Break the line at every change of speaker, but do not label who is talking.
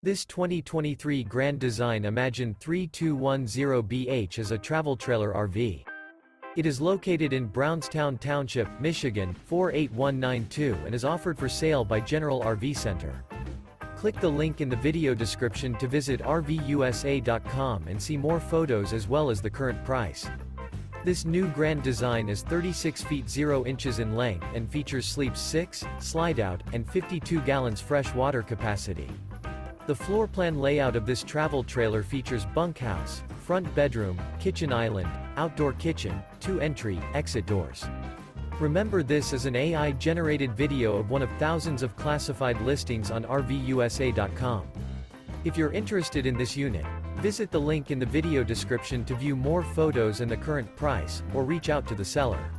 This 2023 Grand Design Imagine 3210BH is a travel trailer RV. It is located in Brownstown Township, Michigan, 48192 and is offered for sale by General RV Center. Click the link in the video description to visit RVUSA.com and see more photos as well as the current price. This new Grand Design is 36 feet 0 inches in length and features sleeps 6, slide-out, and 52 gallons fresh water capacity. The floor plan layout of this travel trailer features bunkhouse, front bedroom, kitchen island, outdoor kitchen, 2 entry, exit doors. Remember, this is an AI-generated video of one of thousands of classified listings on RVUSA.com. If you're interested in this unit, visit the link in the video description to view more photos and the current price, or reach out to the seller.